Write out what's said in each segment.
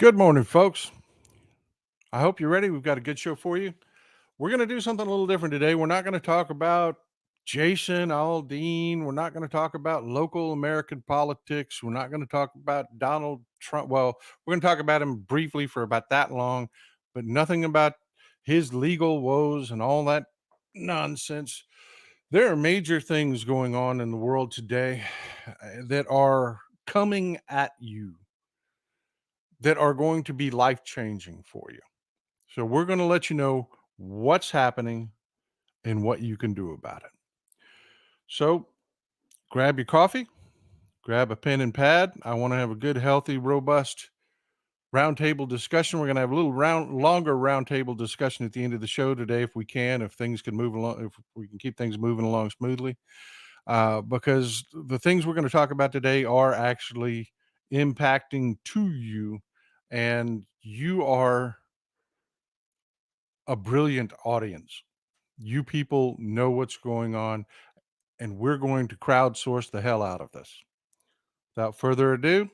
Good morning, folks. I hope you're ready. We've got a good show for you. We're going to do something a little different today. We're not going to talk about Jason Aldean. We're not going to talk about local American politics. We're not going to talk about Donald Trump. Well, we're going to talk about him briefly for about that long, but nothing about his legal woes and all that nonsense. There are major things going on in the world today that are coming at you that are going to be life changing for you. So we're going to let you know what's happening and what you can do about it. So grab your coffee, grab a pen and pad. I want to have a good, healthy, robust roundtable discussion. We're going to have a little longer roundtable discussion at the end of the show today, if we can, if things can move along, if we can keep things moving along smoothly. Because the things we're going to talk about today are actually impacting to you, and you are a brilliant audience. You people know what's going on, and we're going to crowdsource the hell out of this. Without further ado,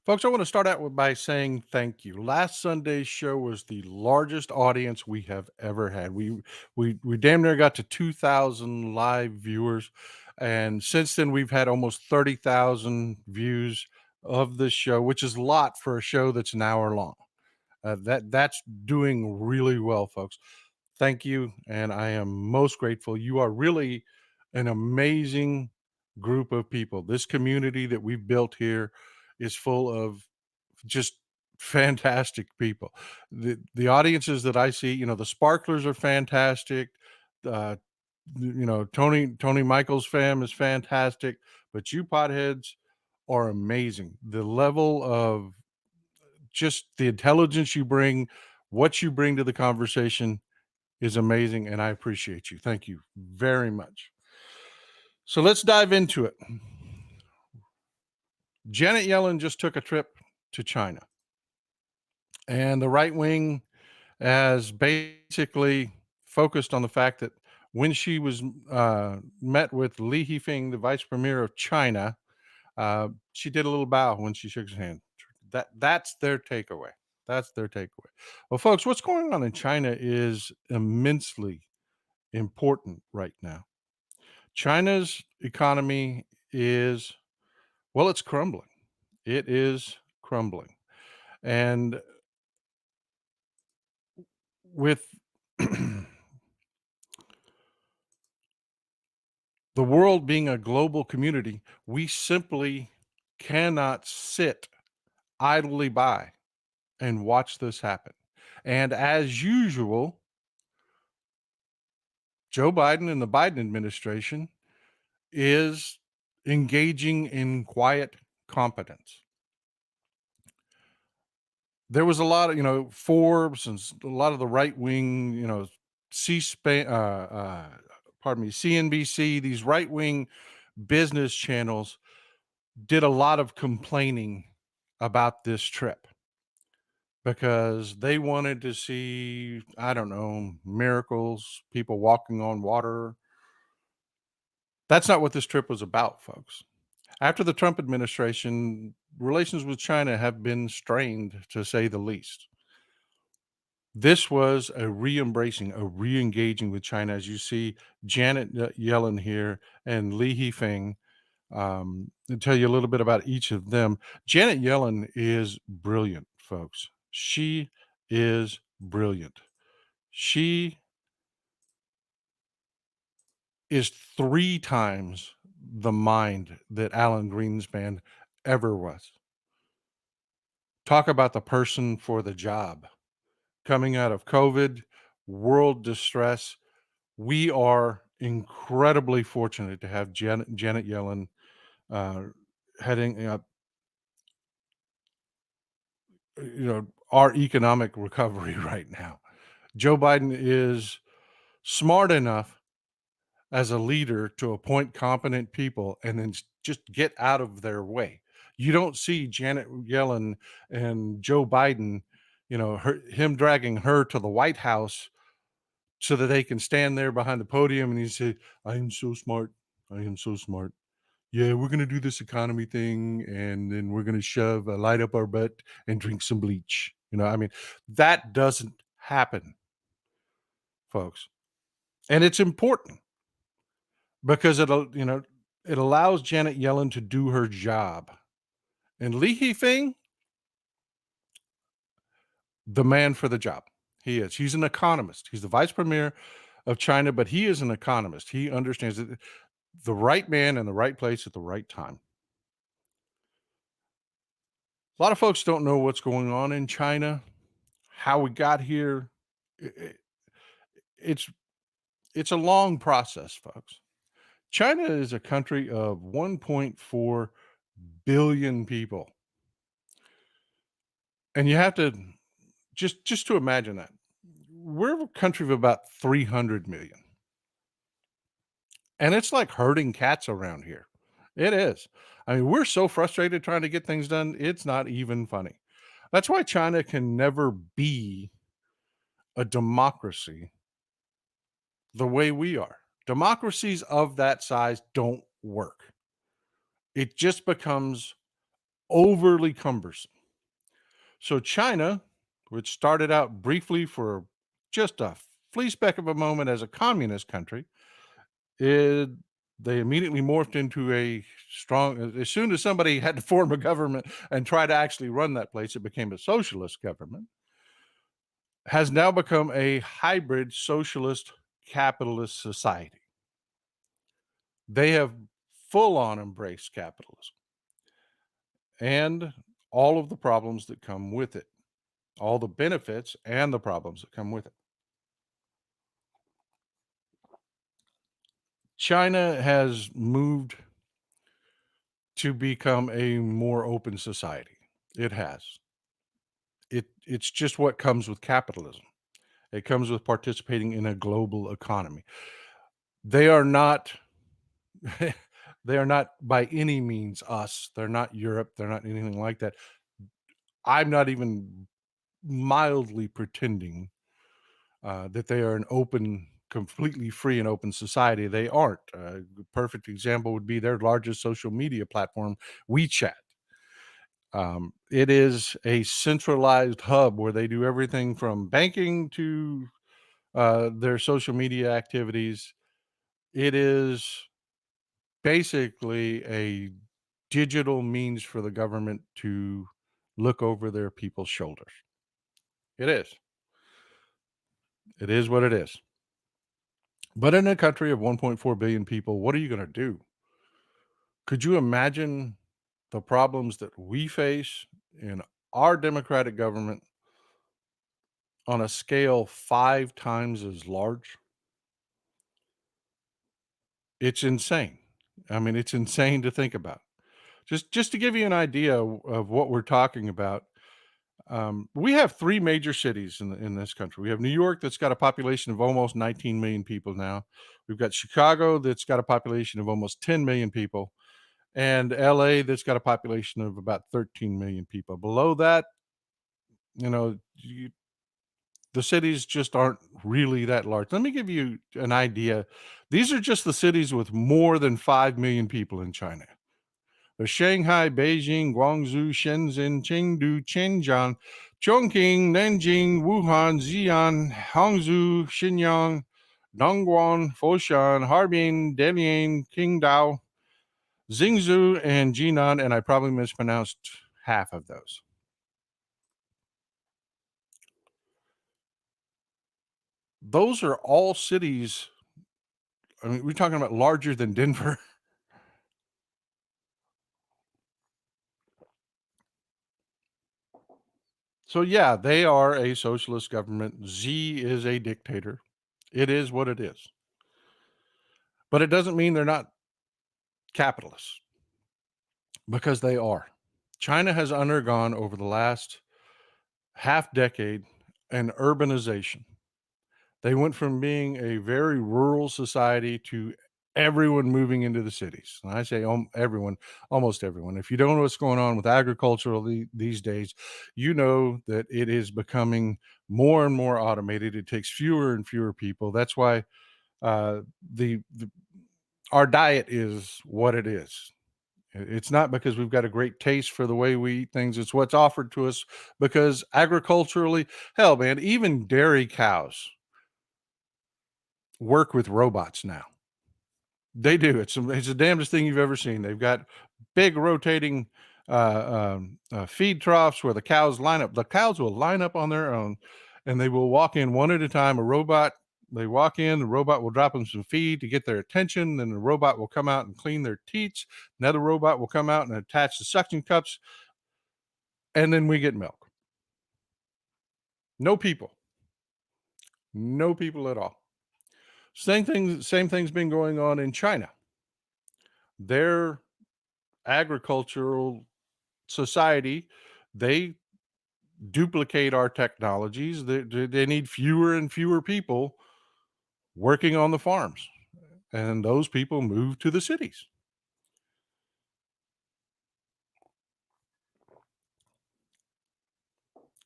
folks, I want to start out by saying thank you. Last Sunday's show was the largest audience we have ever had. We damn near got to 2,000 live viewers, and since then we've had almost 30,000 views of this show, which is a lot for a show that's an hour long. That's doing really well, folks. Thank you, and I am most grateful. You are really an amazing group of people. This community that we've built here is full of just fantastic people. The audiences that I see, the sparklers are fantastic. Uh, Tony Michael's fam is fantastic, but you potheads are amazing. The level of just the intelligence you bring, what you bring to the conversation is amazing, and I appreciate you. Thank you very much. So let's dive into it. Janet Yellen just took a trip to China, and the right wing has basically focused on the fact that when she was met with Li Yifeng, the vice premier of China, she did a little bow when she shook his hand. That's their takeaway. That's their takeaway. Well, folks, what's going on in China is immensely important right now. China's economy is, well, it's crumbling. It is crumbling. And with the world being a global community, we simply cannot sit idly by and watch this happen. And as usual, Joe Biden and the Biden administration is engaging in quiet competence. There was a lot of, Forbes and a lot of the right wing, C-SPAN, pardon me, CNBC, these right wing business channels did a lot of complaining about this trip because they wanted to see, I don't know, miracles, people walking on water. That's not what this trip was about, folks. After the Trump administration, relations with China have been strained, to say the least. This was a re-embracing, a re-engaging with China, as you see Janet Yellen here and Li Yifeng and tell you a little bit about each of them. Janet Yellen is brilliant, folks. She is brilliant. She is 3 times the mind that Alan Greenspan ever was. Talk about the person for the job. Coming out of COVID, world distress, we are incredibly fortunate to have Janet Yellen uh, heading up, our economic recovery right now. Joe Biden is smart enough as a leader to appoint competent people and then just get out of their way. You don't see Janet Yellen and Joe Biden, him dragging her to the White House so that they can stand there behind the podium and he say, "I am so smart. I am so smart. Yeah, we're gonna do this economy thing, and then we're gonna shove a light up our butt and drink some bleach." That doesn't happen, folks. And it's important because it allows Janet Yellen to do her job. And Lee Hee-feng, the man for the job. He is. He's an economist. He's the vice premier of China, but he is an economist. He understands that the right man in the right place at the right time. A lot of folks don't know what's going on in China, how we got here. I- i- It's it's a long process, folks. China is a country of 1.4 billion people. And you have to just to imagine that. We're a country of about 300 million. And it's like herding cats around here. It is. I mean, we're so frustrated trying to get things done, it's not even funny. That's why China can never be a democracy the way we are. Democracies of that size don't work. It just becomes overly cumbersome. So China, which started out briefly for just a flea speck of a moment as a communist country, it they immediately morphed into a strong as soon as somebody had to form a government and try to actually run that place, it became a socialist government, has now become a hybrid socialist capitalist society. They have full on embraced capitalism and all of the problems that come with it, all the benefits and the problems that come with it. China has moved to become a more open society. It has. It's just what comes with capitalism. It comes with participating in a global economy. They are not they are not by any means us. They're not Europe. They're not anything like that. I'm not even mildly pretending that they are an open, completely free and open society. They aren't. A perfect example would be their largest social media platform, WeChat. It is a centralized hub where they do everything from banking to their social media activities. It is basically a digital means for the government to look over their people's shoulders. It is. It is what it is. But in a country of 1.4 billion people, what are you going to do? Could you imagine the problems that we face in our democratic government on a scale 5 times as large? It's insane. I mean, it's insane to think about. Just to give you an idea of what we're talking about, we have 3 major cities in this country. We have New York that's got a population of almost 19 million people now. We've got Chicago that's got a population of almost 10 million people, and LA that's got a population of about 13 million people. Below that, you know, you the cities just aren't really that large. Let me give you an idea. These are just the cities with more than 5 million people in China. There's Shanghai, Beijing, Guangzhou, Shenzhen, Chengdu, Shenzhen, Chongqing, Nanjing, Wuhan, Xi'an, Hangzhou, Shenyang, Dongguan, Foshan, Harbin, Dalian, Qingdao, Xingzhou and Jinan, and I probably mispronounced half of those. Those are all cities. I mean, we're talking about larger than Denver. So, yeah, they are a socialist government. Z is a dictator. It is what it is. But it doesn't mean they're not capitalists, because they are. China has undergone over the last half decade an urbanization. They went from being a very rural society to everyone moving into the cities. And I say everyone, almost everyone. If you don't know what's going on with agriculture these days, you know that it is becoming more and more automated. It takes fewer and fewer people. That's why uh, the our diet is what it is. It's not because we've got a great taste for the way we eat things. It's what's offered to us because agriculturally, hell, man, even dairy cows work with robots now. They do. It's the damnedest thing you've ever seen. They've got big rotating feed troughs where the cows line up. The cows will line up on their own, and they will walk in one at a time. A robot. They walk in. The robot will drop them some feed to get their attention. Then the robot will come out and clean their teats. Another robot will come out and attach the suction cups, and then we get milk. No people. No people at all. Same thing. Same thing's been going on in China. Their agricultural society, they duplicate our technologies. They need fewer and fewer people working on the farms, and those people move to the cities.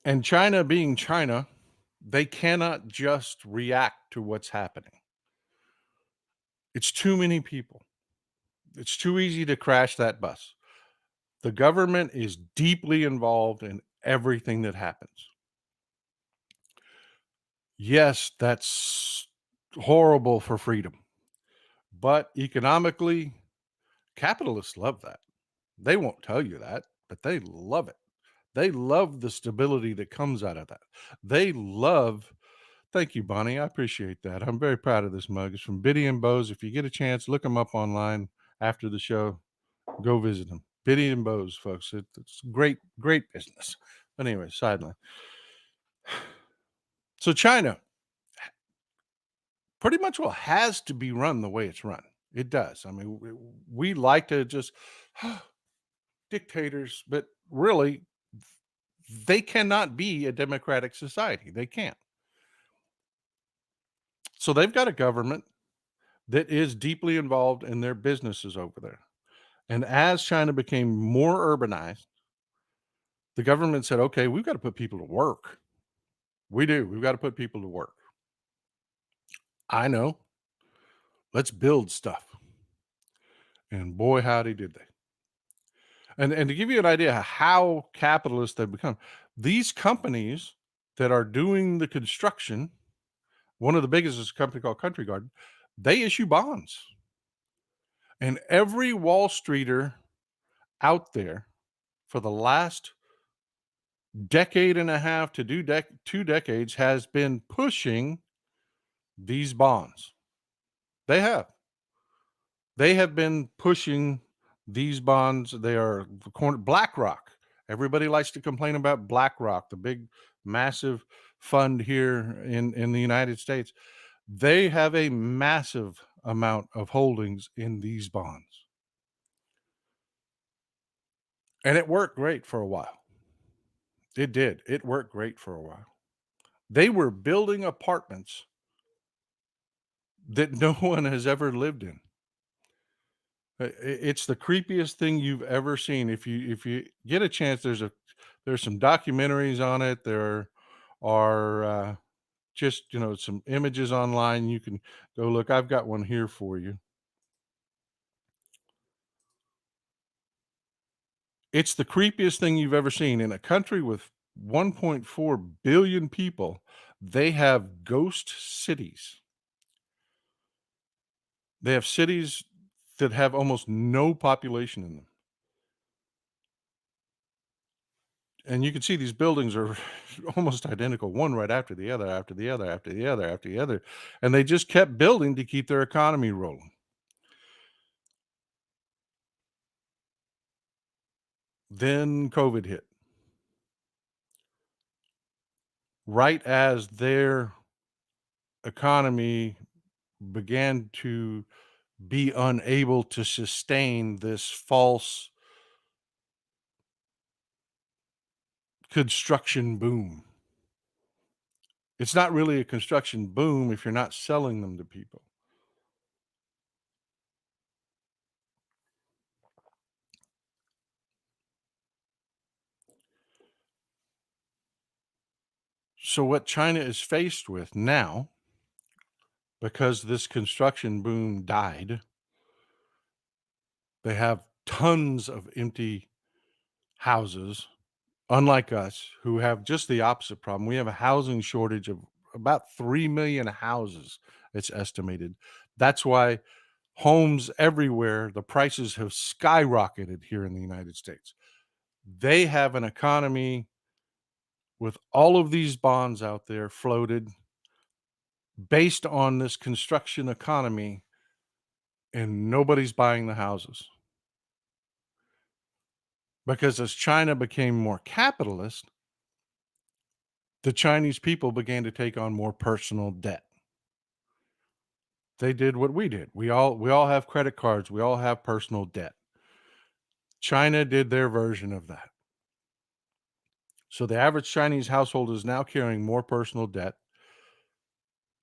And China being China, they cannot just react to what's happening. It's too many people. It's too easy to crash that bus. The government is deeply involved in everything that happens. Yes, that's horrible for freedom, but economically, capitalists love that. They won't tell you that, but they love it. They love the stability that comes out of that. They love Thank you, Bonnie. I appreciate that. I'm very proud of this mug. It's from Biddy and Bose. If you get a chance, look them up online after the show. Go visit them. Biddy and Bose, folks. It's great, great business. But anyway, sideline. So China pretty much well has to be run the way it's run. It does. I mean, we like to just dictators, but really, they cannot be a democratic society. They can't. So they've got a government that is deeply involved in their businesses over there. And as China became more urbanized, the government said, okay, we've got to put people to work. We do. We've got to put people to work. I know. Let's build stuff. And boy, howdy did they. And to give you an idea how capitalist they've become, these companies that are doing the construction, one of the biggest is a company called Country Garden, they issue bonds. And every Wall Streeter out there for the last decade and a half to 2 decades has been pushing these bonds. They have. They have been pushing these bonds. They are the corner BlackRock. Everybody likes to complain about BlackRock, the big, massive fund here in the United States. They have a massive amount of holdings in these bonds. And it worked great for a while. It did. It worked great for a while. They were building apartments that no one has ever lived in. It's the creepiest thing you've ever seen. If you get a chance, there's some documentaries on it. There are just some images online. You can go look. I've got one here for you. It's the creepiest thing you've ever seen in a country with 1.4 billion people. They have ghost cities. They have cities that have almost no population in them. And you can see these buildings are almost identical, one right after the other, after the other, after the other, after the other. And they just kept building to keep their economy rolling. Then COVID hit. Right as their economy began to be unable to sustain this false construction boom. It's not really a construction boom if you're not selling them to people. So, what China is faced with now, because this construction boom died, they have tons of empty houses, unlike us, who have just the opposite problem. We have a housing shortage of about 3 million houses, it's estimated. That's why homes everywhere, the prices have skyrocketed here in the United States. They have an economy with all of these bonds out there floated based on this construction economy, and nobody's buying the houses. Because as China became more capitalist, the Chinese people began to take on more personal debt. They did what we did. We all have credit cards, we all have personal debt. China did their version of that. So the average Chinese household is now carrying more personal debt.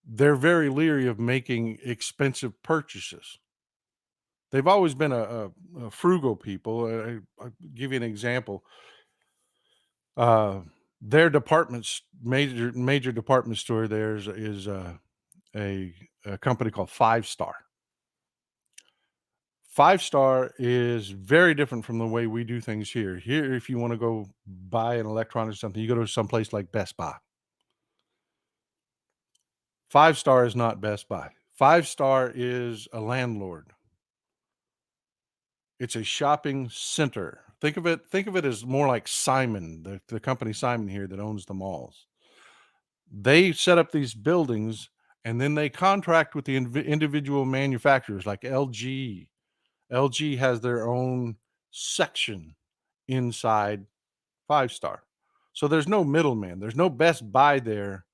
They're very leery of making expensive purchases. They've always been a frugal people. I'll give you an example. Uh, their departments, major department store theirs is a company called Five Star. Five Star is very different from the way we do things here. Here, if you want to go buy an electronic or something, you go to some place like Best Buy. Five Star is not Best Buy. Five Star is a landlord. It's a shopping center. Think of it as more like Simon, the company Simon here that owns the malls. They set up these buildings and then they contract with the individual manufacturers like LG. LG has their own section inside Five Star. So there's no middleman. There's no Best Buy there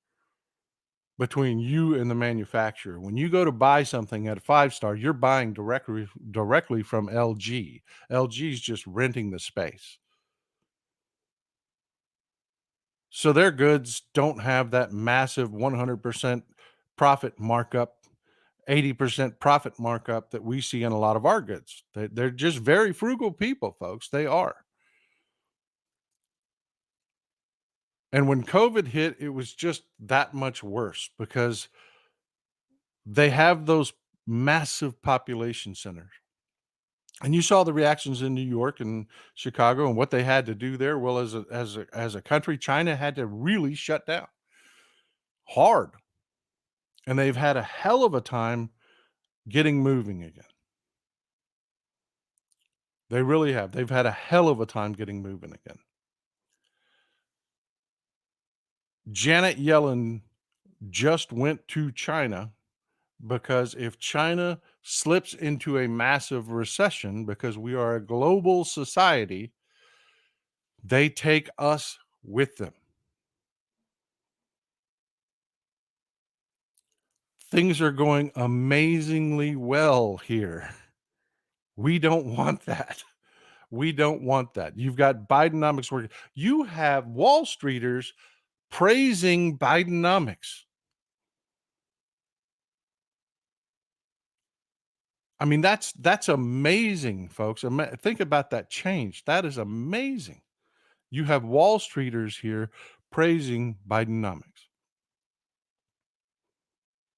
between you and the manufacturer. When you go to buy something at a Five Star, you're buying directly from LG. LG is just renting the space. So their goods don't have that massive 100% profit markup, 80% profit markup that we see in a lot of our goods. They're just very frugal people, folks. They are. And when COVID hit, it was just that much worse because they have those massive population centers. And you saw the reactions in New York and Chicago and what they had to do there. Well, as a country, China had to really shut down hard, and they've had a hell of a time getting moving again. They really have. They've had a hell of a time getting moving again. Janet Yellen just went to China because if China slips into a massive recession, because we are a global society, they take us with them. Things are going amazingly well here. We don't want that. We don't want that. You've got Bidenomics working. You have Wall Streeters praising Bidenomics. I mean, that's amazing, folks. Think about that change. That is amazing. You have Wall Streeters here praising Bidenomics.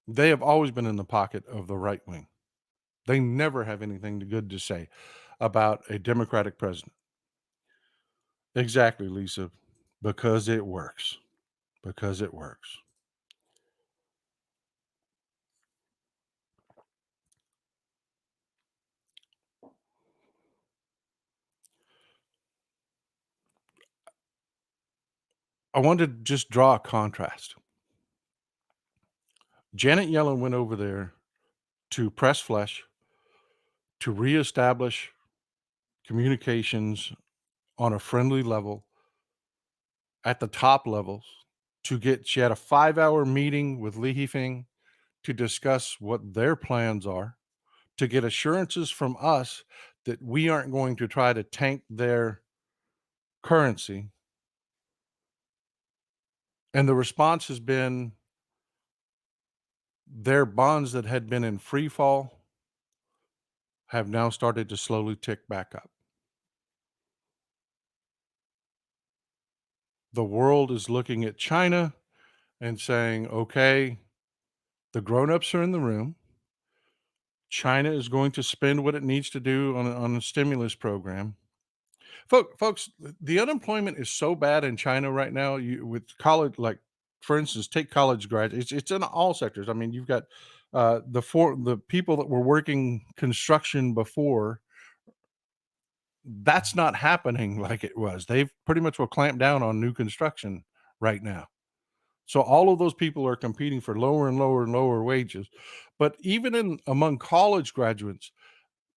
They have always been in the pocket of the right wing. They never have anything good to say about a Democratic president. Exactly, Lisa, because it works. Because it works. I wanted to just draw a contrast. Janet Yellen went over there to press flesh, to reestablish communications on a friendly level at the top levels. She had a 5-hour meeting with Li Yifeng to discuss what their plans are, to get assurances from us that we aren't going to try to tank their currency. And the response has been their bonds that had been in free fall have now started to slowly tick back up. The world is looking at China and saying, okay, the grown-ups are in the room. China is going to spend what it needs to do on a stimulus program. Folks, the unemployment is so bad in China right now. You with college, like for instance, take college graduates. It's in all sectors. I mean, you've got the people that were working construction before. That's not happening like it was. They've pretty much will clamp down on new construction right now. So all of those people are competing for lower and lower and lower wages. But even in among college graduates,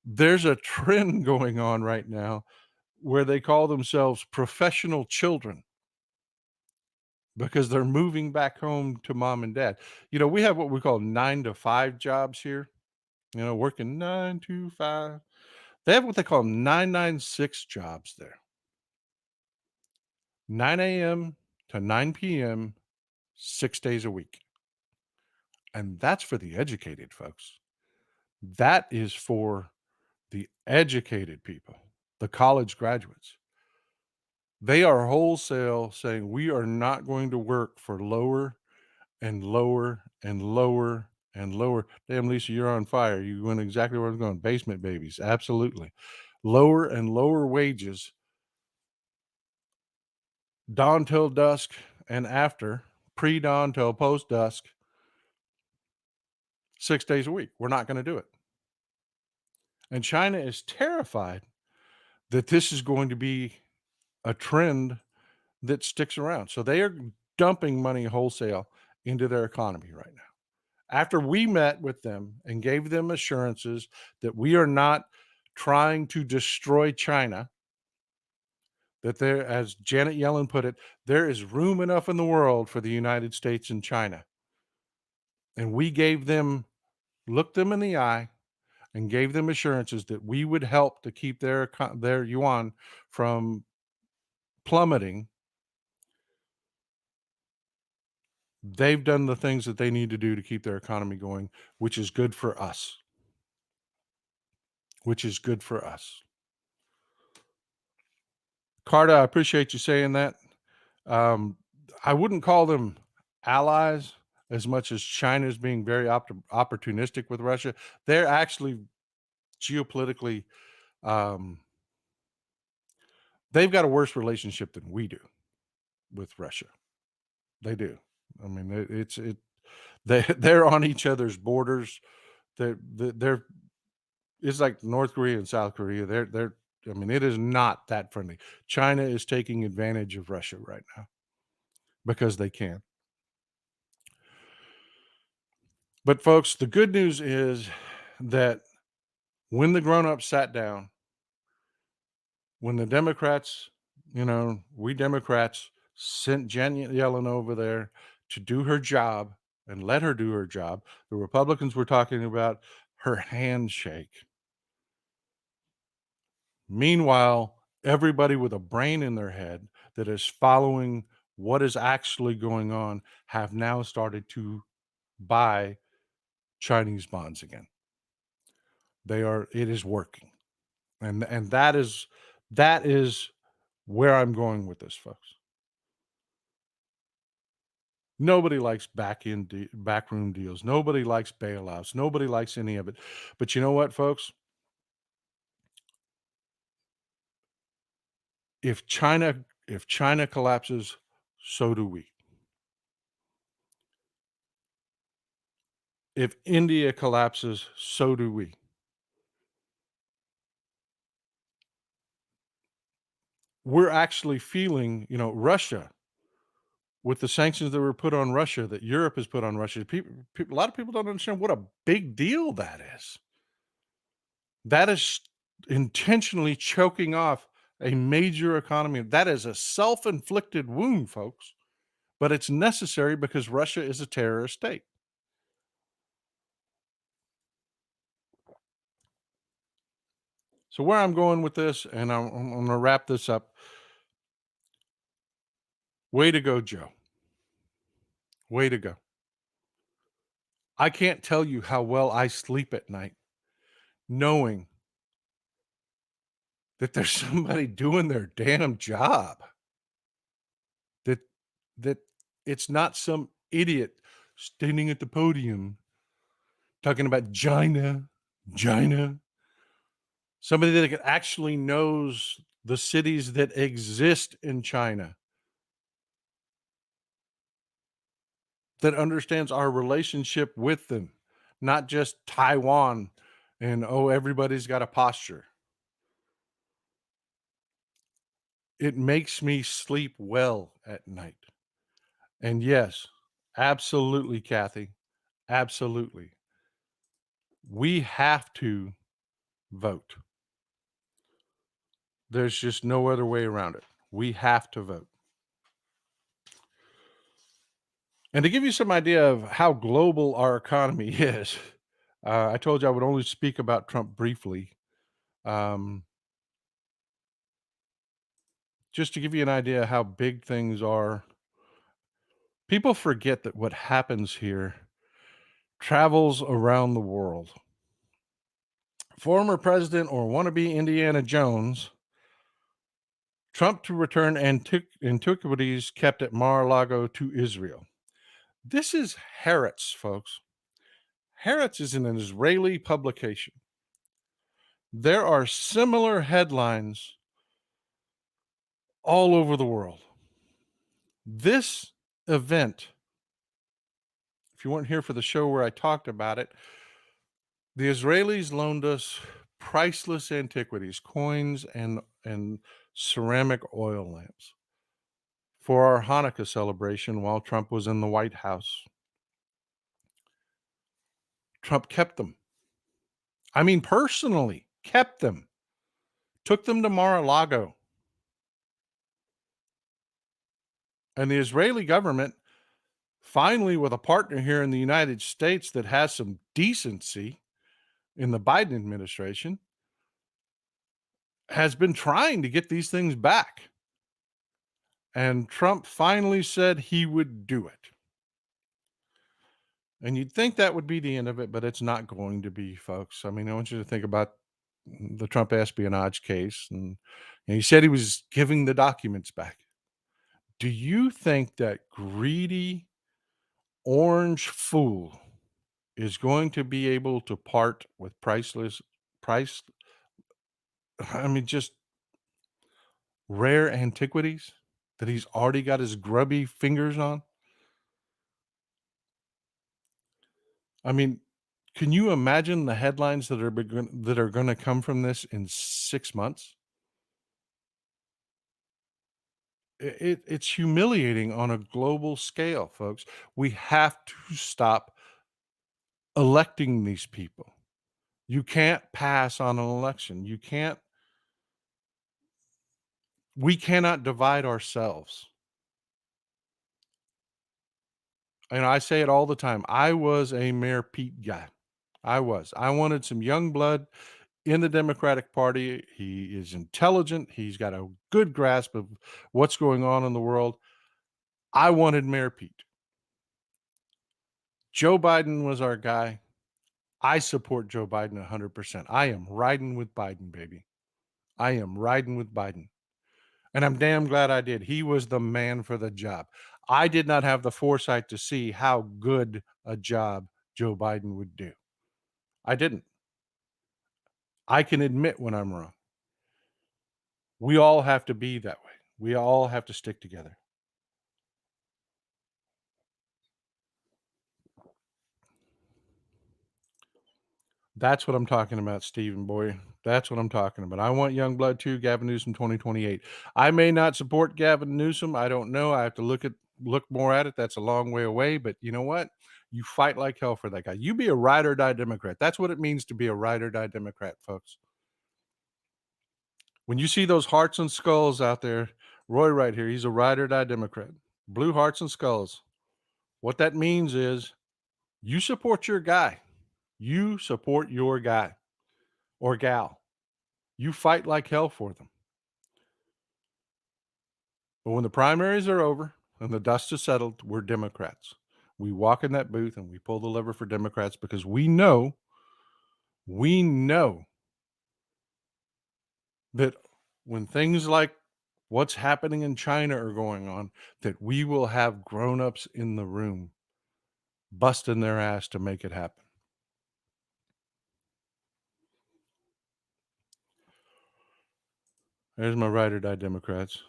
there's a trend going on right now where they call themselves professional children because they're moving back home to mom and dad. We have what we call 9 to 5 jobs here, working 9 to 5. They have what they call 996 jobs there, 9 a.m. to 9 p.m., 6 days a week. And that's for the educated folks. That is for the educated people, the college graduates. They are wholesale saying we are not going to work for lower and lower and lower and lower. Damn, Lisa, you're on fire. You went exactly where I was going. Basement babies. Absolutely. Lower and lower wages, dawn till dusk and after, pre dawn till post dusk, 6 days a week. We're not going to do it. And China is terrified that this is going to be a trend that sticks around. So they are dumping money wholesale into their economy right now. After we met with them and gave them assurances that we are not trying to destroy China, that there, as Janet Yellen put it, there is room enough in the world for the United States and China. And we looked them in the eye and gave them assurances that we would help to keep their yuan from plummeting. They've done the things that they need to do to keep their economy going, which is good for us. Which is good for us. Carter, I appreciate you saying that. Um, I wouldn't call them allies as much as China's being very opportunistic with Russia. They're actually geopolitically, um, they've got a worse relationship than we do with Russia. They do. I mean, they're on each other's borders. They're it's like North Korea and South Korea. I mean, it is not that friendly. China is taking advantage of Russia right now because they can. But folks, the good news is that when the grown-ups sat down, when the Democrats, we Democrats sent Janet Yellen over there to do her job and let her do her job. The Republicans were talking about her handshake. Meanwhile, everybody with a brain in their head that is following what is actually going on have now started to buy Chinese bonds again. It is working. And that is where I'm going with this, folks. Nobody likes backroom deals. Nobody likes bailouts. Nobody likes any of it. But you know what, folks? If China collapses, so do we. If India collapses, so do we. We're actually feeling, Russia. with the sanctions that were put on Russia, that Europe has put on Russia. A lot of people don't understand what a big deal that is. That is intentionally choking off a major economy. That is a self-inflicted wound, folks, but it's necessary because Russia is a terrorist state. So where I'm going with this, and I'm gonna wrap this up. Way to go, Joe. Way to go. I can't tell you how well I sleep at night knowing that there's somebody doing their damn job. That that it's not some idiot standing at the podium talking about China. Somebody that actually knows the cities that exist in China, that understands our relationship with them, not just Taiwan and, "Oh, everybody's got a posture." It makes me sleep well at night. And yes, absolutely, Kathy, absolutely. We have to vote. There's just no other way around it. We have to vote. And to give you some idea of how global our economy is, I told you I would only speak about Trump briefly. Um, just to give you an idea how big things are, people forget that what happens here travels around the world. Former president or wannabe Indiana Jones, Trump to return antiquities kept at Mar-a-Lago to Israel. This is Haaretz, folks. Haaretz is an Israeli publication. There are similar headlines all over the world. This event, if you weren't here for the show where I talked about it, the Israelis loaned us priceless antiquities, coins and ceramic oil lamps for our Hanukkah celebration while Trump was in the White House. Trump kept them. I mean, personally, kept them. Took them to Mar-a-Lago. And the Israeli government, finally, with a partner here in the United States that has some decency in the Biden administration, has been trying to get these things back. And Trump finally said he would do it. And you'd think that would be the end of it, but it's not going to be, folks. I mean, I want you to think about the Trump espionage case. And he said he was giving the documents back. Do you think that greedy orange fool is going to be able to part with price I mean, just rare antiquities that he's already got his grubby fingers on? I mean, can you imagine the headlines that are gonna come from this in 6 months? It's humiliating on a global scale, folks. We have to stop electing these people. You can't pass on an election. We cannot divide ourselves. And I say it all the time. I was a Mayor Pete guy. I was. I wanted some young blood in the Democratic Party. He is intelligent. He's got a good grasp of what's going on in the world. I wanted Mayor Pete. Joe Biden was our guy. I support Joe Biden 100%. I am riding with Biden, baby. I am riding with Biden. And I'm damn glad I did. He was the man for the job. I did not have the foresight to see how good a job Joe Biden would do. I didn't. I can admit when I'm wrong. We all have to be that way. We all have to stick together. That's what I'm talking about, Stephen boy. That's what I'm talking about. I want young blood too, Gavin Newsom 2028. I may not support Gavin Newsom. I don't know. I have to look at look more at it, that's a long way away. But you know what? You fight like hell for that guy. You be a ride or die Democrat. That's what it means to be a ride or die Democrat, folks. When you see those hearts and skulls out there, Roy right here, he's a ride or die Democrat. Blue hearts and skulls. What that means is you support your guy. You support your guy or gal. You fight like hell for them. But when the primaries are over and the dust is settled, we're Democrats. We walk in that booth and we pull the lever for Democrats because we know that when things like what's happening in China are going on, that we will have grown-ups in the room busting their ass to make it happen. There's my ride or die Democrats.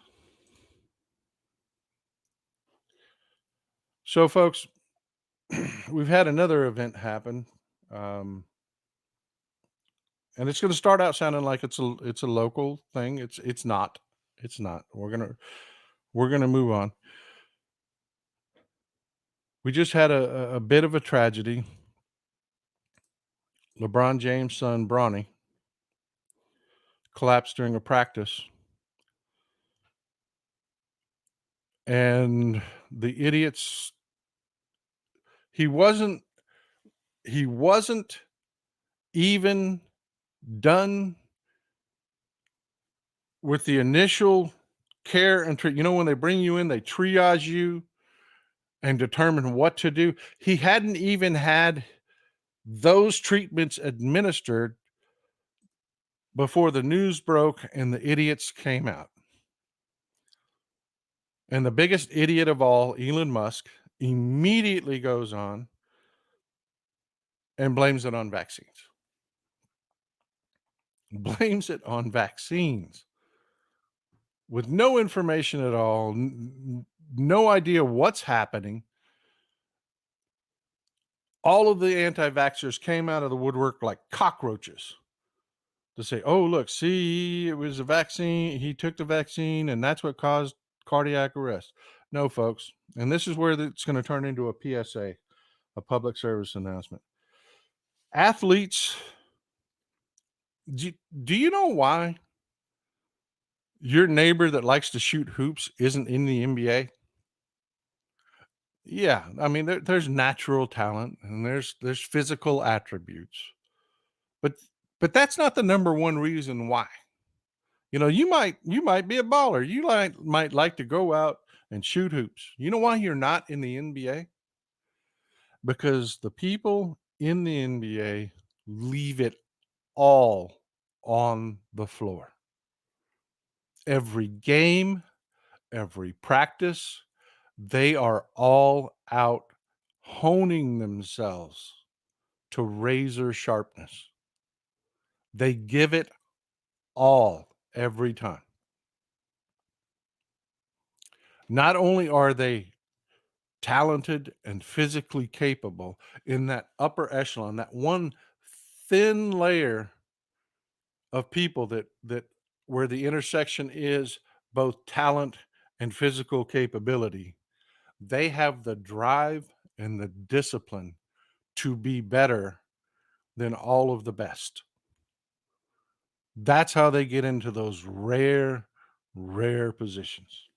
So, folks, we've had another event happen, um, and it's going to start out sounding like it's a local thing. It's not. It's not. We're gonna move on. We just had a bit of a tragedy. LeBron James' son Bronny collapsed during a practice, and the idiots. He wasn't. He wasn't even done with the initial care and treat. You know, when they bring you in, they triage you and determine what to do. He hadn't even had those treatments administered before the news broke and the idiots came out. And the biggest idiot of all, Elon Musk, immediately goes on and blames it on vaccines. Blames it on vaccines with no information at all, no idea what's happening. All of the anti vaxxers came out of the woodwork like cockroaches to say, oh, look, see, it was a vaccine. He took the vaccine, and that's what caused cardiac arrest. No, folks. And this is where it's going to turn into a PSA, a public service announcement. Athletes, do you know why your neighbor that likes to shoot hoops isn't in the NBA? Yeah, I mean, there's natural talent and there's physical attributes, but that's not the number one reason why. You know, you might be a baller. You might like to go out and shoot hoops. You know why you're not in the NBA? Because the people in the NBA leave it all on the floor. Every game, every practice, they are all out honing themselves to razor sharpness. They give it all every time. Not only are they talented and physically capable in that upper echelon, that one thin layer of people that where the intersection is both talent and physical capability, they have the drive and the discipline to be better than all of the best. That's how they get into those rare positions.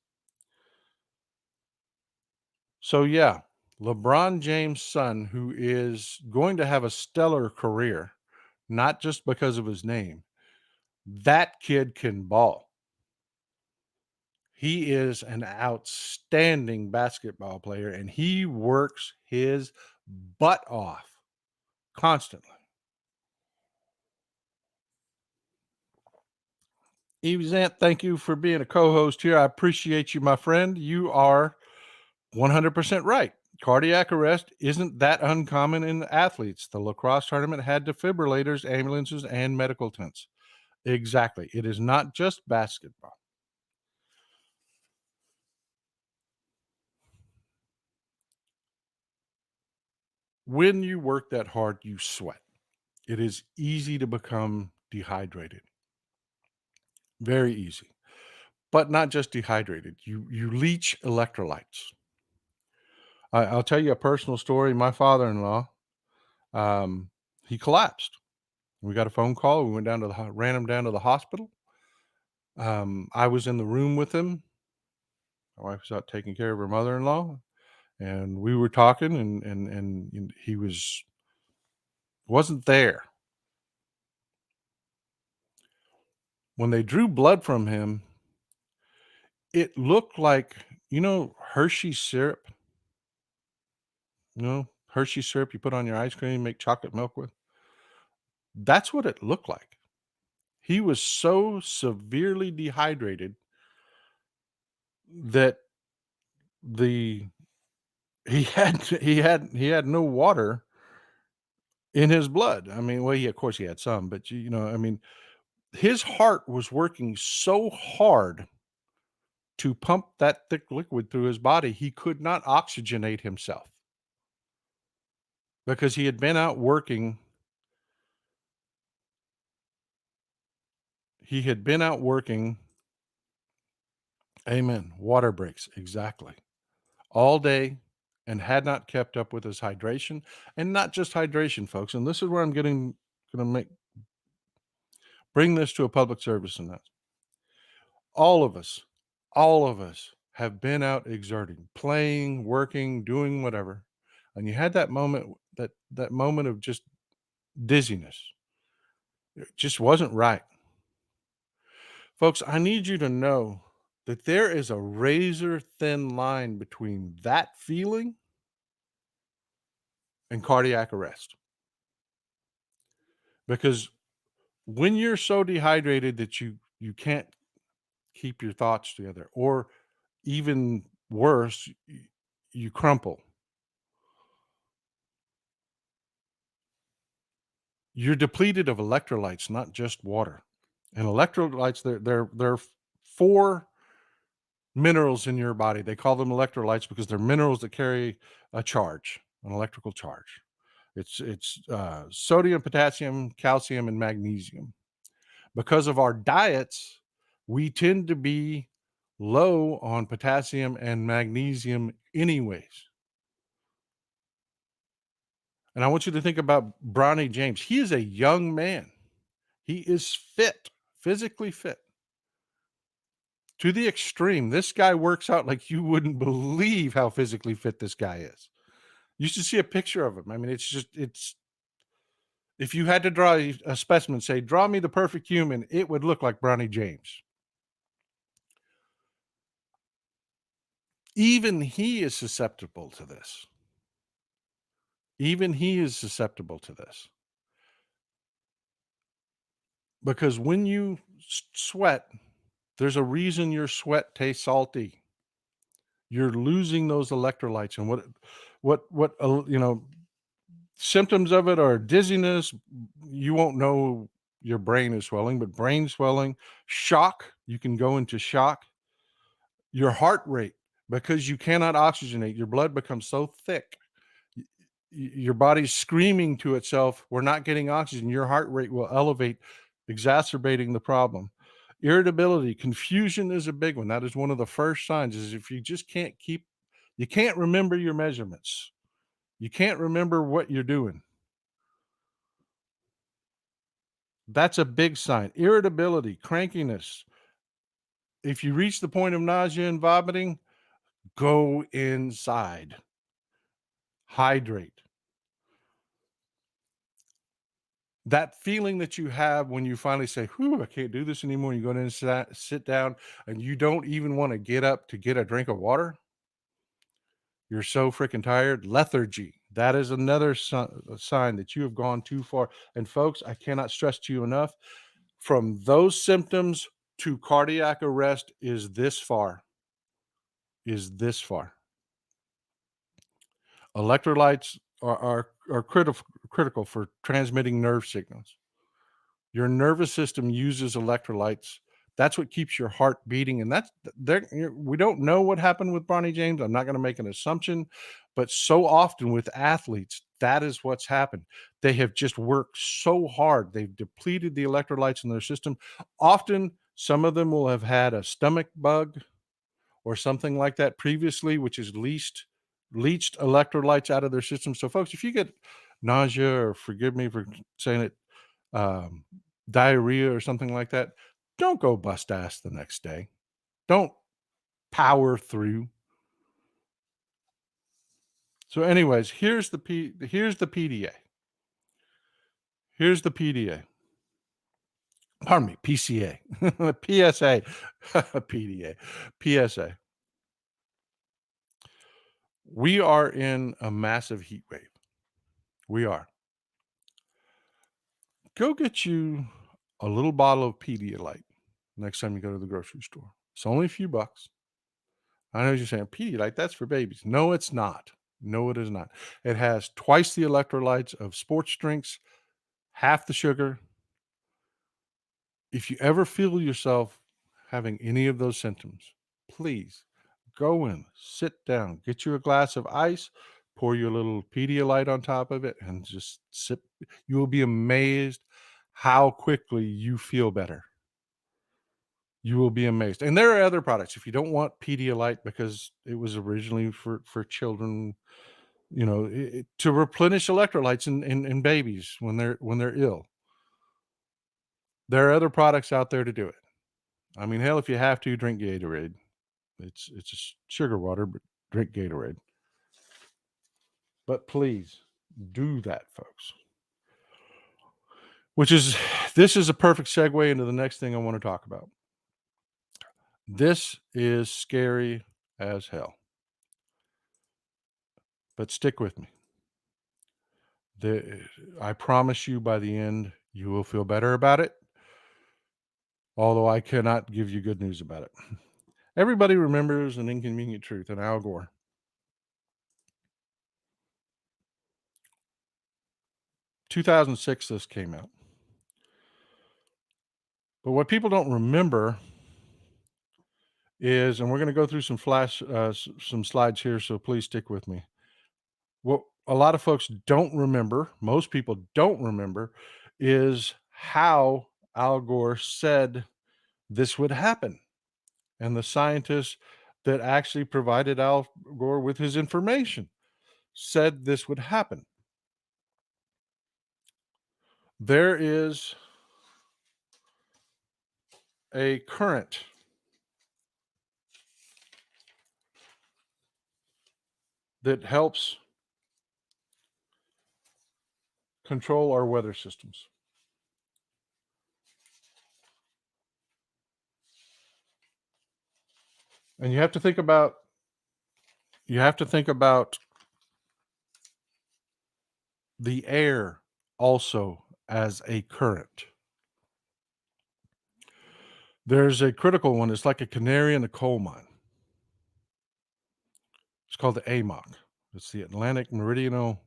So yeah, LeBron James' son, who is going to have a stellar career, not just because of his name, that kid can ball. He is an outstanding basketball player and he works his butt off constantly. Evzant, thank you for being a co-host here. I appreciate you, my friend. You are 100% right. Cardiac arrest isn't that uncommon in athletes. The lacrosse tournament had defibrillators, ambulances, and medical tents. Exactly. It is not just basketball. When you work that hard, you sweat. It is easy to become dehydrated. Very easy. But not just dehydrated. You leach electrolytes. I'll tell you a personal story. My father-in-law, um, he collapsed. We got a phone call. We went down to ran him down to the hospital. I was in the room with him. My wife was out taking care of her mother-in-law, and we were talking, and he wasn't there. When they drew blood from him, it looked like, Hershey syrup. Hershey syrup you put on your ice cream, make chocolate milk with. That's what it looked like. He was so severely dehydrated that the he had no water in his blood. I mean, well, of course he had some, but I mean, his heart was working so hard to pump that thick liquid through his body, he could not oxygenate himself because he had been out working. He had been out working. Amen. Water breaks, exactly. All day and had not kept up with his hydration, and not just hydration, folks. And this is where I'm gonna bring this to a public service announcement. All of us, all of us have been out exerting, playing, working, doing whatever. And you had that moment, that moment of just dizziness. It just wasn't right. Folks, I need you to know that there is a razor thin line between that feeling and cardiac arrest. Because when you're so dehydrated that you can't keep your thoughts together, or even worse, you crumple. You're depleted of electrolytes, not just water. And electrolytes, they're 4 minerals in your body. They call them electrolytes because they're minerals that carry a charge, an electrical charge. It's sodium, potassium, calcium, and magnesium. Because of our diets, we tend to be low on potassium and magnesium anyways. And I want you to think about Bronny James. He is a young man. He is fit, physically fit to the extreme. This guy works out like you wouldn't believe how physically fit this guy is. You should see a picture of him. I mean, it's if you had to draw a specimen, say, draw me the perfect human, it would look like Bronny James. Even he is susceptible to this. Even he is susceptible to this. Because when you sweat, there's a reason your sweat tastes salty. You're losing those electrolytes, and symptoms of it are dizziness. You won't know your brain is swelling, but brain swelling, shock. You can go into shock. Your heart rate, because you cannot oxygenate, your blood becomes so thick. Your body's screaming to itself, we're not getting oxygen. Your heart rate will elevate, exacerbating the problem. Irritability, confusion is a big one. That is one of the first signs, is if you just you can't remember your measurements. You can't remember what you're doing. That's a big sign. Irritability, crankiness. If you reach the point of nausea and vomiting, go inside. Hydrate. That feeling that you have when you finally say, "Whew, I can't do this anymore." You go in and sit down, and you don't even want to get up to get a drink of water. You're so freaking tired. Lethargy. That is another sign that you have gone too far. And folks, I cannot stress to you enough, from those symptoms to cardiac arrest is this far. Is this far. Electrolytes are critical for transmitting nerve signals. Your nervous system uses electrolytes. That's what keeps your heart beating, and that's there. We don't know what happened with Bronny James. I'm not going to make an assumption, but so often with athletes, that is what's happened. They have just worked so hard. They've depleted the electrolytes in their system. Often, some of them will have had a stomach bug or something like that previously, which is least leached electrolytes out of their system. So, folks, if you get nausea, or forgive me for saying it, um, diarrhea or something like that, don't go bust ass the next day. Don't power through. So, anyways, here's the PDA. Here's the PDA. Pardon me, PCA, PSA, PDA, PSA. We are in a massive heat wave. We are. Go get you a little bottle of Pedialyte next time you go to the grocery store. It's only a few bucks. I know you're saying Pedialyte, that's for babies. No, it's not. No, it is not. It has twice the electrolytes of sports drinks, half the sugar. If you ever feel yourself having any of those symptoms, please go in, sit down, get you a glass of ice, pour your little Pedialyte on top of it, and just sip. You will be amazed how quickly you feel better. You will be amazed. And there are other products. If you don't want Pedialyte because it was originally for children, to replenish electrolytes in babies when they're ill. There are other products out there to do it. I mean, hell, if you have to, drink Gatorade. It's just sugar water, but drink Gatorade. But please do that, folks. This is a perfect segue into the next thing I want to talk about. This is scary as hell. But stick with me. I promise you by the end, you will feel better about it. Although I cannot give you good news about it. Everybody remembers An Inconvenient Truth and Al Gore. 2006, this came out. But what people don't remember is, and we're going to go through some slides here, so please stick with me. What a lot of folks don't remember, most people don't remember, is how Al Gore said this would happen. And the scientists that actually provided Al Gore with his information said this would happen. There is a current that helps control our weather systems. And you have to think about the air also as a current. There's a critical one. It's like a canary in a coal mine. It's called the AMOC. It's the Atlantic Meridional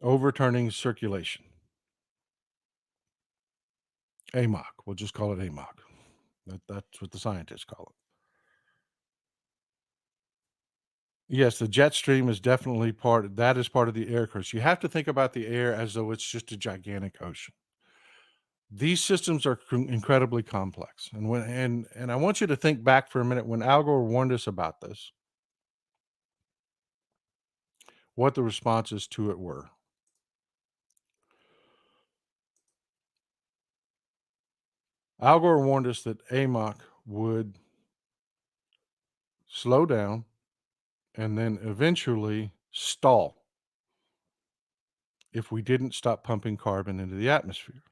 Overturning Circulation. AMOC. We'll just call it AMOC. That's what the scientists call it. Yes, the jet stream is definitely part of the air currents. You have to think about the air as though it's just a gigantic ocean. These systems are incredibly complex. And I want you to think back for a minute when Al Gore warned us about this, what the responses to it were. Al Gore warned us that AMOC would slow down and then eventually stall if we didn't stop pumping carbon into the atmosphere.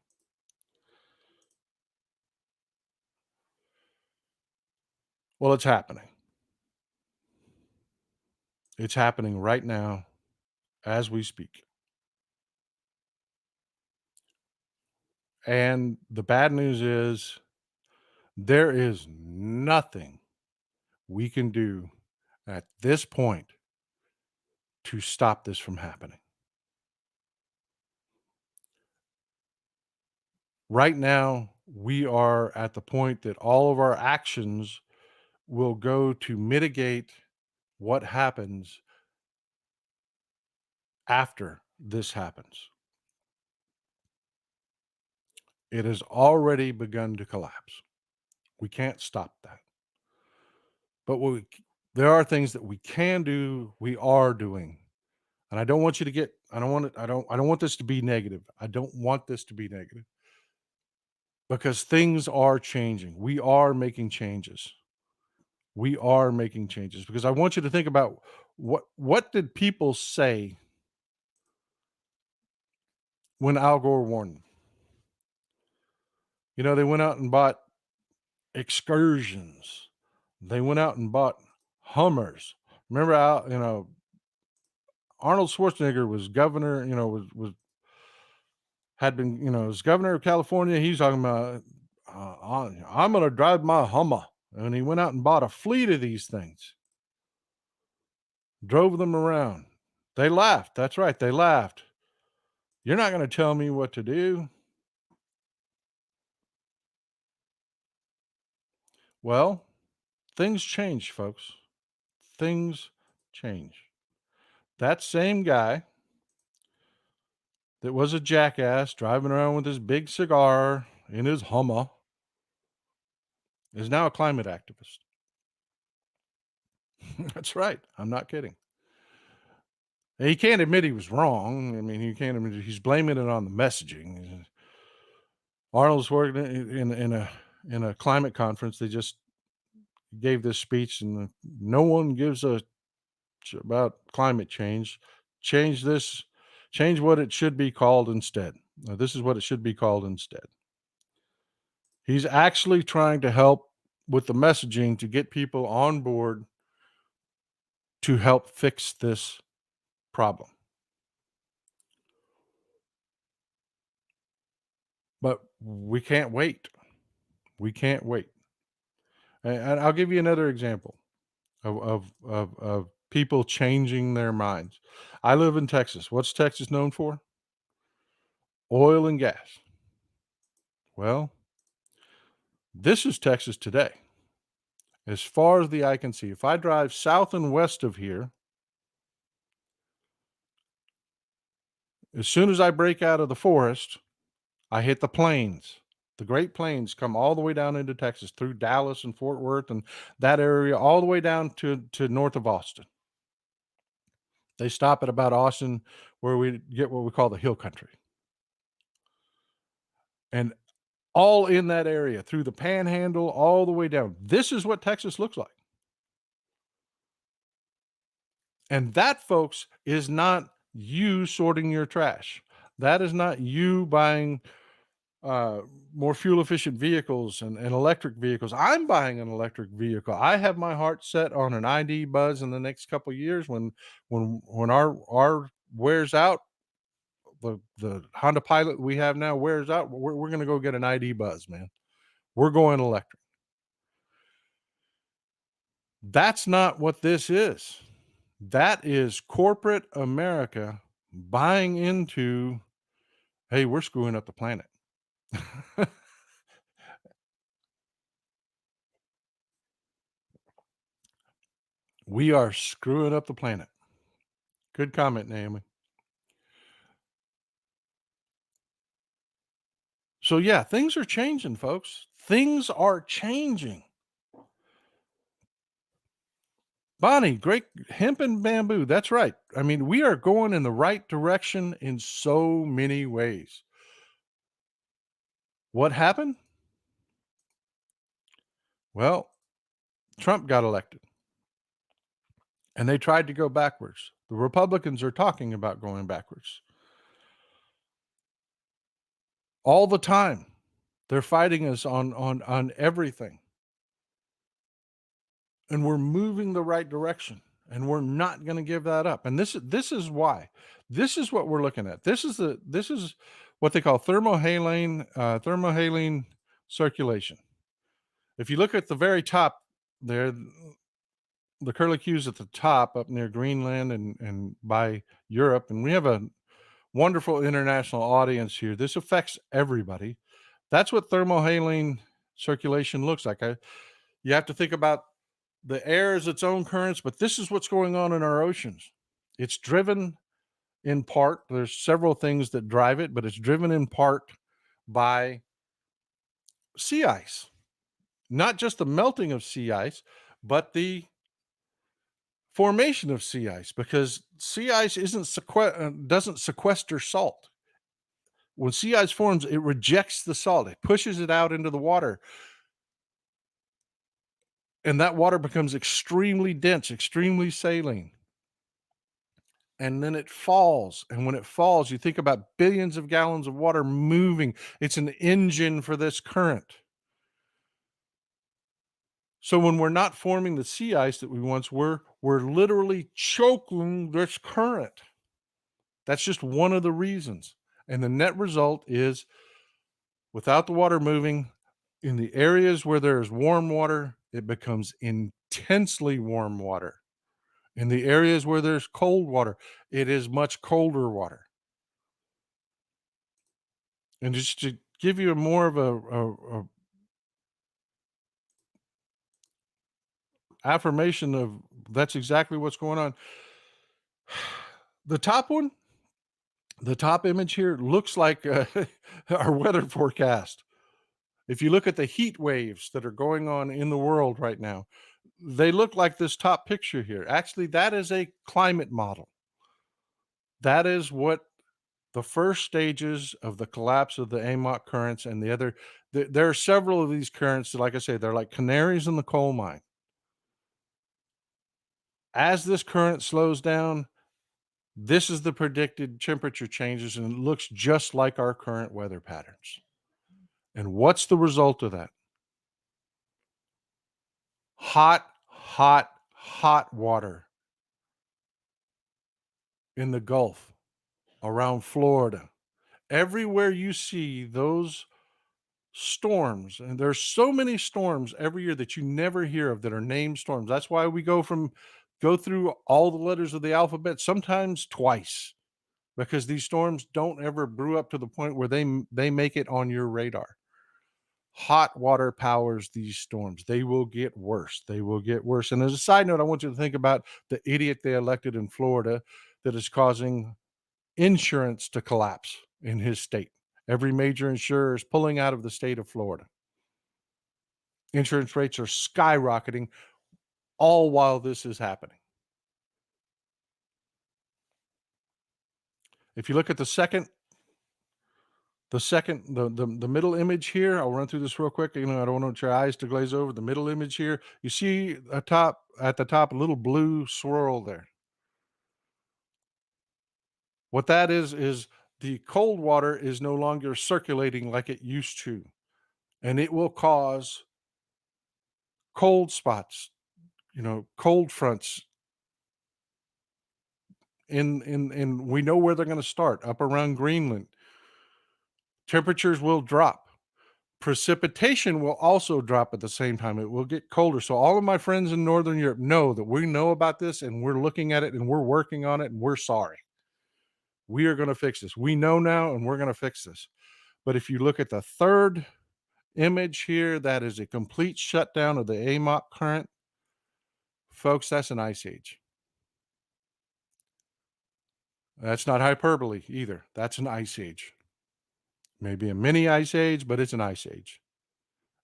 Well, it's happening. It's happening right now as we speak. And the bad news is there is nothing we can do at this point to stop this from happening. Right now, we are at the point that all of our actions will go to mitigate what happens after this happens. It has already begun to collapse. We can't stop that. But There are things that we can do, we are doing. And I don't want you to get I don't want it I don't want this to be negative. I don't want this to be negative because things are changing. We are making changes. We are making changes because I want you to think about what did people say when Al Gore warned them? They went out and bought excursions. They went out and bought Hummers. Remember Al, Arnold Schwarzenegger was governor, was had been, as governor of California. He's talking about, I'm going to drive my Hummer. And he went out and bought a fleet of these things, drove them around. They laughed. That's right. They laughed. You're not going to tell me what to do. Well, things change, folks. Things change. That same guy that was a jackass driving around with his big cigar in his Hummer is now a climate activist. That's right. I'm not kidding. He can't admit he was wrong. I mean, he can't admit he's blaming it on the messaging. Arnold's working in a climate conference. They just gave this speech, and no one gives a about climate change. Change this. Change what it should be called instead. Now, this is what it should be called instead. He's actually trying to help with the messaging to get people on board to help fix this problem. But we can't wait. We can't wait. And I'll give you another example of people changing their minds. I live in Texas. What's Texas known for? Oil and gas. Well, this is Texas today. As far as the eye can see, if I drive south and west of here, as soon as I break out of the forest, I hit the plains. The Great Plains come all the way down into Texas through Dallas and Fort Worth and that area, all the way down to north of Austin. They stop at about Austin, where we get what we call the hill country. And all in that area, through the Panhandle, all the way down. This is what Texas looks like. And that, folks, is not you sorting your trash. That is not you buying uh, more fuel efficient vehicles and electric vehicles. I'm buying an electric vehicle. I have my heart set on an ID Buzz in the next couple of years. When our wears out, the Honda Pilot we have now wears out, we're going to go get an ID Buzz, man. We're going electric. That's not what this is. That is corporate America buying into, hey, we're screwing up the planet. We are screwing up the planet. Good comment, Naomi. So, yeah, things are changing, folks. Things are changing. Bonnie, great hemp and bamboo. That's right. I mean, we are going in the right direction in so many ways. What happened? Well, Trump got elected and they tried to go backwards. The Republicans are talking about going backwards all the time. They're fighting us on everything. And we're moving the right direction, and we're not going to give that up. And this is why. This is what we're looking at. This is what they call thermohaline circulation. If you look at the very top there, the curlicues at the top up near Greenland and by Europe, and we have a wonderful international audience here. This affects everybody. That's what thermohaline circulation looks like. You have to think about the air is its own currents, but this is what's going on in our oceans. It's driven in part, there's several things that drive it, but it's driven in part by sea ice. Not just the melting of sea ice, but the Formation of sea ice, because sea ice doesn't sequester salt. When sea ice forms, it rejects the salt. It pushes it out into the water, and that water becomes extremely dense, extremely saline. And then it falls. And when it falls, you think about billions of gallons of water moving. It's an engine for this current. So when we're not forming the sea ice that we once were, we're literally choking this current. That's just one of the reasons. And the net result is, without the water moving, in the areas where there's warm water, it becomes intensely warm water. In the areas where there's cold water, it is much colder water. And just to give you a more of a affirmation of that's exactly what's going on. The top one, the top image here looks like our weather forecast. If you look at the heat waves that are going on in the world right now, they look like this top picture here. Actually, that is a climate model. That is what the first stages of the collapse of the AMOC currents and the other. There are several of these currents that, like I say, they're like canaries in the coal mine. As this current slows down, this is the predicted temperature changes, and it looks just like our current weather patterns. And what's the result of that? Hot, hot, hot water in the Gulf, around Florida. Everywhere you see those storms, and there's so many storms every year that you never hear of that are named storms. That's why we go through all the letters of the alphabet, sometimes twice, because these storms don't ever brew up to the point where they make it on your radar. Hot water powers these storms. They will get worse. They will get worse. And as a side note, I want you to think about the idiot they elected in Florida that is causing insurance to collapse in his state. Every major insurer is pulling out of the state of Florida. Insurance rates are skyrocketing all while this is happening. If you look at the middle image here, I'll run through this real quick. I don't want your eyes to glaze over. The middle image here, you see at the top, a little blue swirl there. What that is the cold water is no longer circulating like it used to, and it will cause cold spots, cold fronts in we know where they're going to start, up around Greenland. Temperatures will drop. Precipitation will also drop at the same time. It will get colder. So all of my friends in Northern Europe know that we know about this, and we're looking at it, and we're working on it, and we're sorry. We are going to fix this. We know now, and we're going to fix this. But if you look at the third image here, that is a complete shutdown of the AMOC current. Folks, that's an ice age. That's not hyperbole either. That's an ice age. Maybe a mini ice age, but it's an ice age.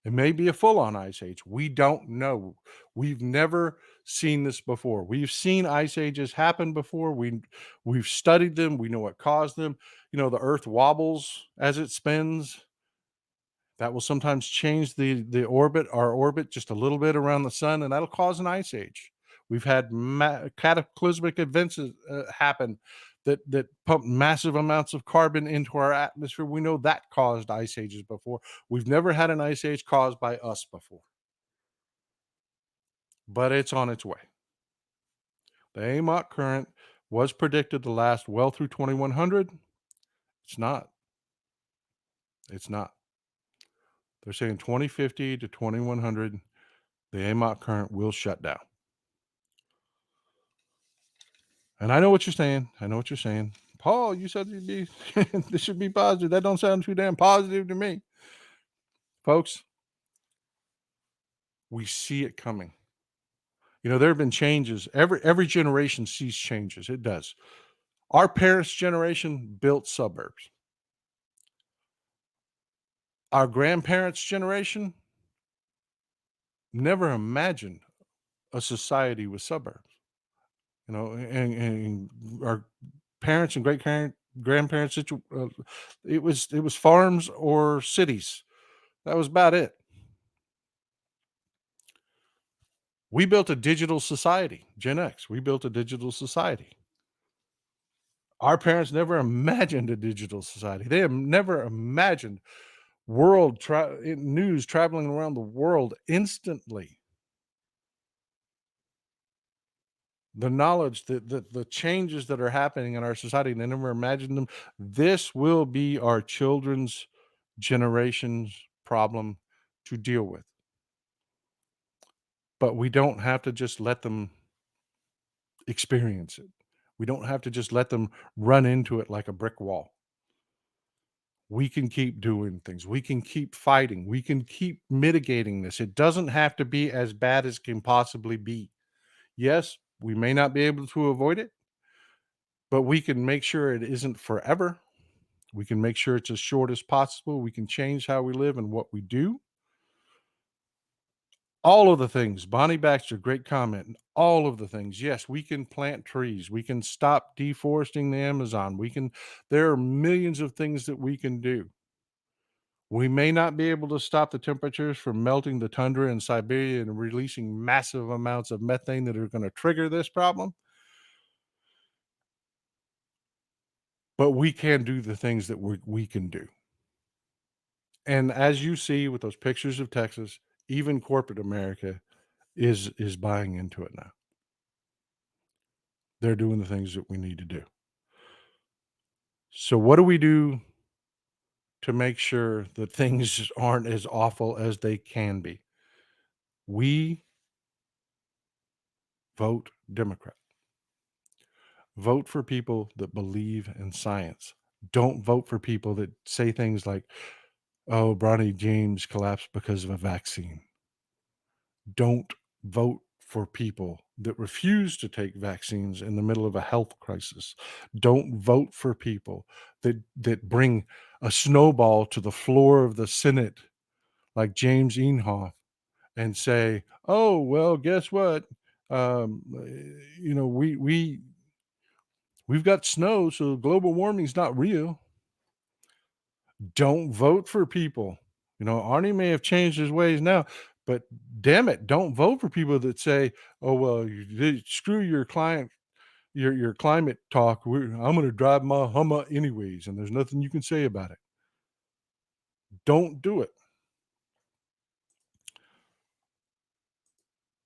It may be a full on ice age. We don't know. We've never seen this before. We've seen ice ages happen before. We've studied them. We know what caused them. The earth wobbles as it spins. That will sometimes change our orbit just a little bit around the sun, and that'll cause an ice age. We've had cataclysmic events happen that pump massive amounts of carbon into our atmosphere. We know that caused ice ages before. We've never had an ice age caused by us before, but it's on its way. The AMOC current was predicted to last well through 2100. It's not. It's not. They're saying 2050 to 2100, the AMOC current will shut down. And I know what you're saying. I know what you're saying. Paul, you said this should be positive. That don't sound too damn positive to me. Folks, we see it coming. There have been changes. Every generation sees changes. It does. Our parents' generation built suburbs. Our grandparents' generation never imagined a society with suburbs. and our parents and grandparents, it was farms or cities. That was about it. We built a digital society, Gen X. We built a digital society. Our parents never imagined a digital society. They have never imagined news traveling around the world instantly. The knowledge that the changes that are happening in our society, they never imagined them. This will be our children's generation's problem to deal with. But we don't have to just let them experience it. We don't have to just let them run into it like a brick wall. We can keep doing things. We can keep fighting. We can keep mitigating this. It doesn't have to be as bad as can possibly be. Yes, we may not be able to avoid it, but we can make sure it isn't forever. We can make sure it's as short as possible. We can change how we live and what we do. All of the things. Bonnie Baxter, great comment. All of the things. Yes, we can plant trees. We can stop deforesting the Amazon. There are millions of things that we can do. We may not be able to stop the temperatures from melting the tundra in Siberia and releasing massive amounts of methane that are going to trigger this problem, but we can do the things that we can do. And as you see with those pictures of Texas, even corporate America is buying into it now. They're doing the things that we need to do. So what do we do to make sure that things aren't as awful as they can be? We vote Democrat. Vote for people that believe in science. Don't vote for people that say things like, "Oh, Bronny James collapsed because of a vaccine." Don't vote for people that refuse to take vaccines in the middle of a health crisis. Don't vote for people that bring a snowball to the floor of the Senate like James Inhofe and say, "Oh, well, guess what? We've got snow, so global warming's not real." Don't vote for people. Arnie may have changed his ways now, but damn it, don't vote for people that say, "Oh, well, screw your client, your climate talk. I'm going to drive my Hummer anyways, and there's nothing you can say about it." Don't do it.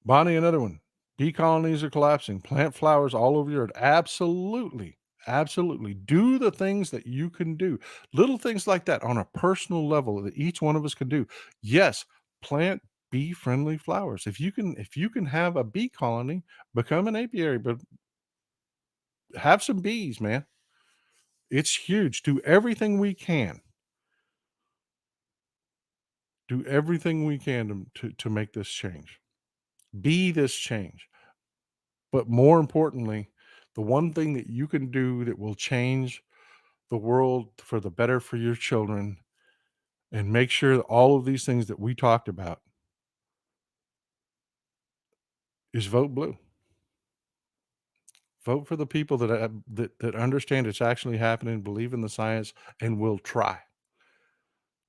Bonnie, another one. Bee colonies are collapsing. Plant flowers all over your earth. Absolutely. Absolutely. Do the things that you can do. Little things like that on a personal level that each one of us can do. Yes, plant bee friendly flowers. If you can have a bee colony, become an apiary, but have some bees, man. It's huge. Do everything we can. Do everything we can to make this change. Be this change. But more importantly, the one thing that you can do that will change the world for the better for your children and make sure that all of these things that we talked about is vote blue. Vote for the people that understand it's actually happening, believe in the science, and will try.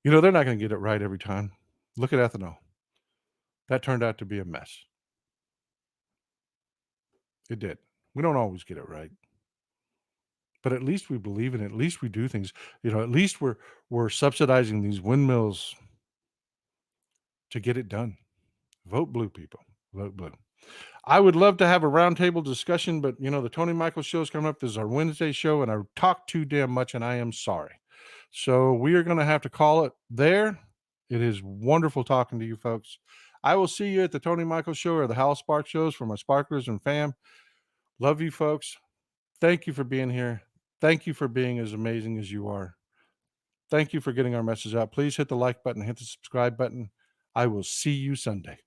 They're not going to get it right every time. Look at ethanol. That turned out to be a mess. It did. We don't always get it right, but at least we believe in it. At least we do things. At least we're subsidizing these windmills to get it done. Vote blue, people. Vote blue. I would love to have a roundtable discussion, but the Tony Michael show is coming up. This is our Wednesday show, and I talk too damn much, and I am sorry. So we are going to have to call it there. It is wonderful talking to you folks. I will see you at the Tony Michael show or the Hal Spark shows for my sparklers and fam. Love you folks. Thank you for being here. Thank you for being as amazing as you are. Thank you for getting our message out. Please hit the like button, hit the subscribe button. I will see you Sunday.